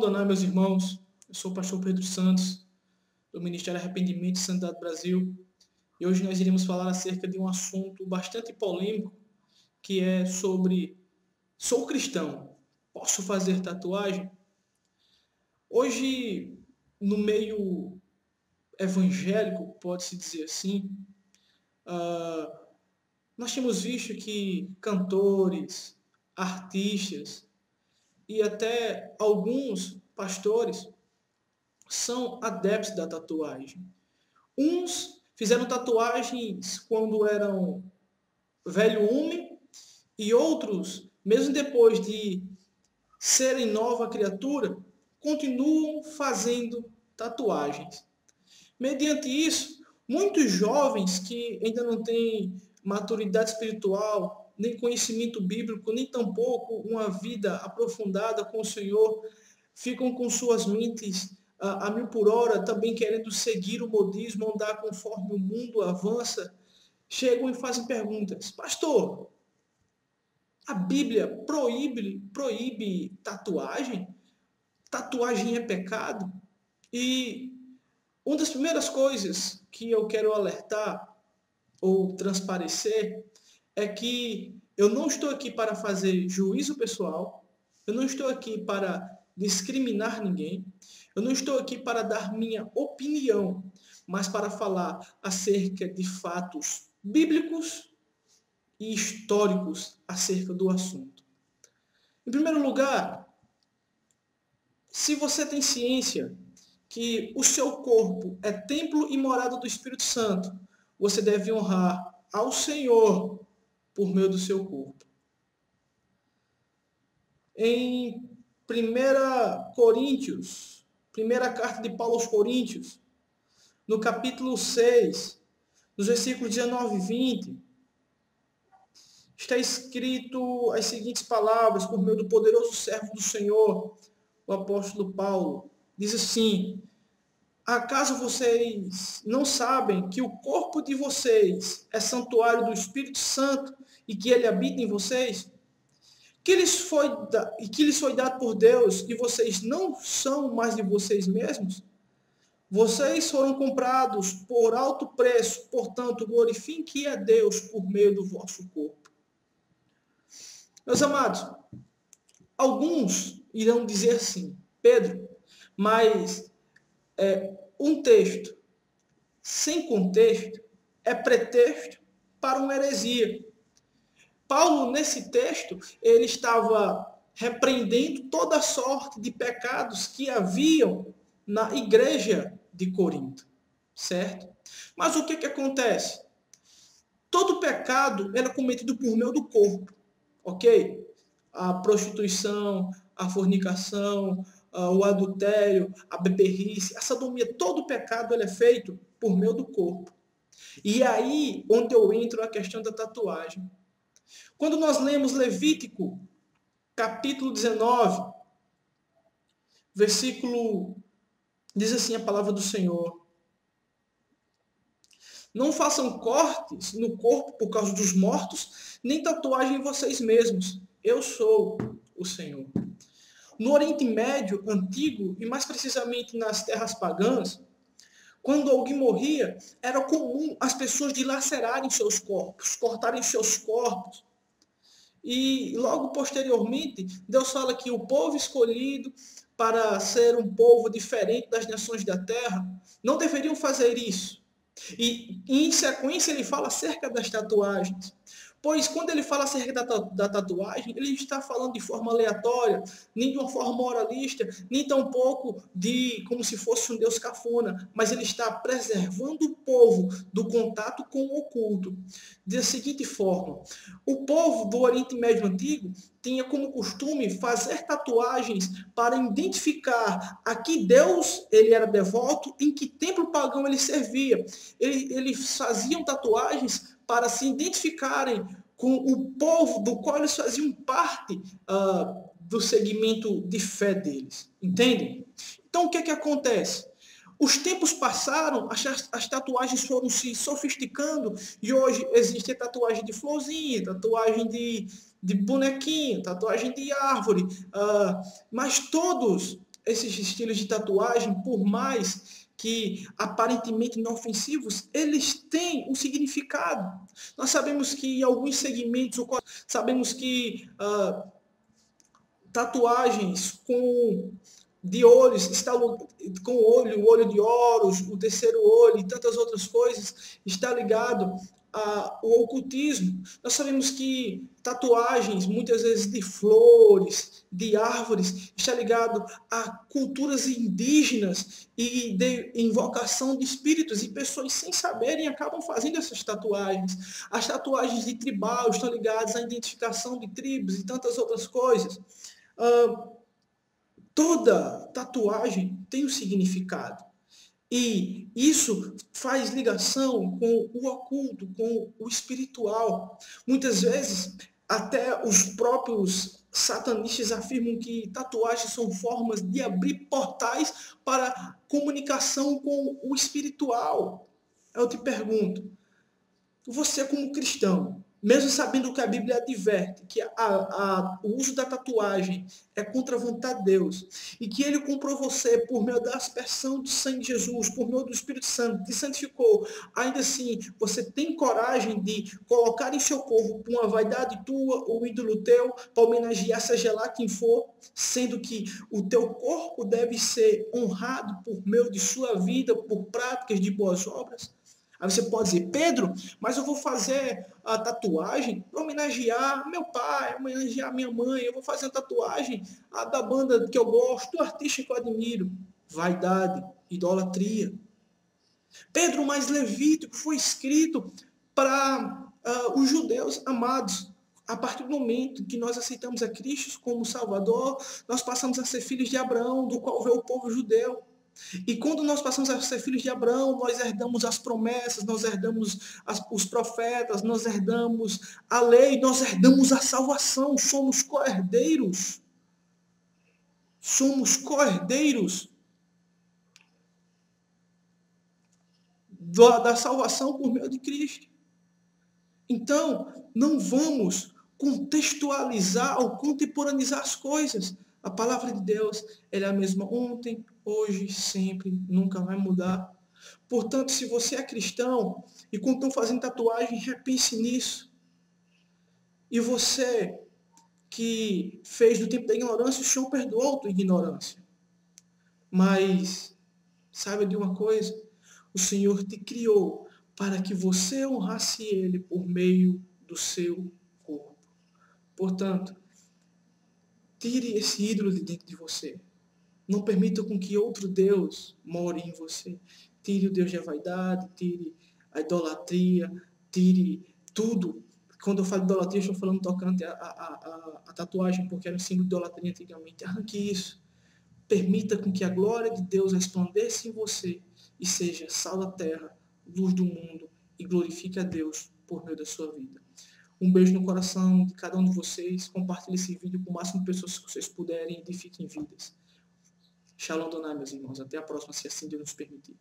abandonar, meus irmãos. Eu sou o pastor Pedro Santos, do Ministério Arrependimento e Santidade Brasil. E hoje nós iremos falar acerca de um assunto bastante polêmico, que é sobre: sou cristão, posso fazer tatuagem? Hoje, no meio evangélico, pode-se dizer assim, nós temos visto que cantores, artistas e até alguns pastores são adeptos da tatuagem. Uns fizeram tatuagens quando eram velho homem e outros, mesmo depois de serem nova criatura, continuam fazendo tatuagens. Mediante isso, muitos jovens que ainda não têm maturidade espiritual, nem conhecimento bíblico, nem tampouco uma vida aprofundada com o Senhor, ficam com suas mentes a mil por hora, também querendo seguir o modismo, andar conforme o mundo avança, chegam e fazem perguntas: pastor, a Bíblia proíbe tatuagem? Tatuagem é pecado? E uma das primeiras coisas que eu quero alertar ou transparecer é que eu não estou aqui para fazer juízo pessoal, eu não estou aqui para discriminar ninguém, eu não estou aqui para dar minha opinião, mas para falar acerca de fatos bíblicos e históricos acerca do assunto. Em primeiro lugar, se você tem ciência que o seu corpo é templo e morada do Espírito Santo, você deve honrar ao Senhor por meio do seu corpo. Em 1 Coríntios, primeira carta de Paulo aos Coríntios, no capítulo 6, nos versículos 19 e 20, está escrito as seguintes palavras por meio do poderoso servo do Senhor, o apóstolo Paulo. Diz assim: acaso vocês não sabem que o corpo de vocês é santuário do Espírito Santo e que ele habita em vocês? Que lhes foi dado por Deus e vocês não são mais de vocês mesmos? Vocês foram comprados por alto preço, portanto, glorifiquem a Deus por meio do vosso corpo. Meus amados, alguns irão dizer assim: Pedro, mas um texto sem contexto é pretexto para uma heresia. Paulo, nesse texto, ele estava repreendendo toda sorte de pecados que haviam na igreja de Corinto, certo? Mas o que acontece? Todo pecado era cometido por meio do corpo, ok? A prostituição, a fornicação, o adultério, a beberrice, a sodomia, todo pecado ele é feito por meio do corpo. E aí onde eu entro a questão da tatuagem. Quando nós lemos Levítico, capítulo 19, versículo, diz assim a palavra do Senhor: não façam cortes no corpo por causa dos mortos, nem tatuagem em vocês mesmos. Eu sou o Senhor. No Oriente Médio antigo, e mais precisamente nas terras pagãs, quando alguém morria, era comum as pessoas dilacerarem seus corpos, cortarem seus corpos. E logo posteriormente, Deus fala que o povo escolhido para ser um povo diferente das nações da terra não deveriam fazer isso. E em sequência ele fala acerca das tatuagens. Pois quando ele fala acerca da tatuagem, ele está falando de forma aleatória, nem de uma forma moralista, nem tampouco de como se fosse um Deus cafona, mas ele está preservando o povo do contato com o oculto. Da seguinte forma: o povo do Oriente Médio Antigo tinha como costume fazer tatuagens para identificar a que Deus ele era devoto, em que templo pagão ele servia. Eles faziam tatuagens para se identificarem com o povo do qual eles faziam parte do segmento de fé deles. Entendem? Então, o que acontece? Os tempos passaram, as tatuagens foram se sofisticando e hoje existe tatuagem de florzinha, tatuagem de bonequinho, tatuagem de árvore, mas todos esses estilos de tatuagem, por mais que aparentemente inofensivos, eles têm um significado. Nós sabemos que em alguns segmentos, sabemos que tatuagens de olhos, está com o olho de Horus, o terceiro olho e tantas outras coisas, está ligado ao ocultismo. Nós sabemos que tatuagens, muitas vezes de flores, de árvores, está ligado a culturas indígenas e de invocação de espíritos, e pessoas sem saberem acabam fazendo essas tatuagens. As tatuagens de tribal estão ligadas à identificação de tribos e tantas outras coisas. Toda tatuagem tem um significado. E isso faz ligação com o oculto, com o espiritual. Muitas vezes, até os próprios satanistas afirmam que tatuagens são formas de abrir portais para comunicação com o espiritual. Eu te pergunto, você como cristão, mesmo sabendo que a Bíblia adverte que o uso da tatuagem é contra a vontade de Deus, e que Ele comprou você por meio da aspersão do sangue de Jesus, por meio do Espírito Santo, te santificou, ainda assim, você tem coragem de colocar em seu corpo uma vaidade tua, ou um ídolo teu, para homenagear seja lá quem for, sendo que o teu corpo deve ser honrado por meio de sua vida, por práticas de boas obras? Aí você pode dizer, Pedro, mas eu vou fazer a tatuagem para homenagear meu pai, homenagear minha mãe, eu vou fazer a tatuagem da banda que eu gosto, do artista que eu admiro. Vaidade, idolatria. Pedro, mas Levítico foi escrito para os judeus amados. A partir do momento que nós aceitamos a Cristo como Salvador, nós passamos a ser filhos de Abraão, do qual veio o povo judeu. E quando nós passamos a ser filhos de Abraão, nós herdamos as promessas, nós herdamos os profetas, nós herdamos a lei, nós herdamos a salvação, somos co-herdeiros. Somos co-herdeiros da salvação por meio de Cristo. Então, não vamos contextualizar ou contemporaneizar as coisas. A palavra de Deus, ela é a mesma ontem, hoje, sempre, nunca vai mudar. Portanto, se você é cristão e quando estão fazendo tatuagem, repense nisso. E você que fez do tempo da ignorância, o Senhor perdoou a tua ignorância. Mas, sabe de uma coisa? O Senhor te criou para que você honrasse Ele por meio do seu corpo. Portanto, tire esse ídolo de dentro de você. Não permita com que outro Deus more em você. Tire o Deus da vaidade, tire a idolatria, tire tudo. Quando eu falo de idolatria, eu estou falando tocante a tatuagem, porque era um símbolo de idolatria antigamente. Arranque isso. Permita com que a glória de Deus resplandeça em você e seja sal da terra, luz do mundo, e glorifique a Deus por meio da sua vida. Um beijo no coração de cada um de vocês. Compartilhe esse vídeo com o máximo de pessoas que vocês puderem e edifiquem vidas. Shalom Donai, meus irmãos. Até a próxima, se assim Deus nos permitir.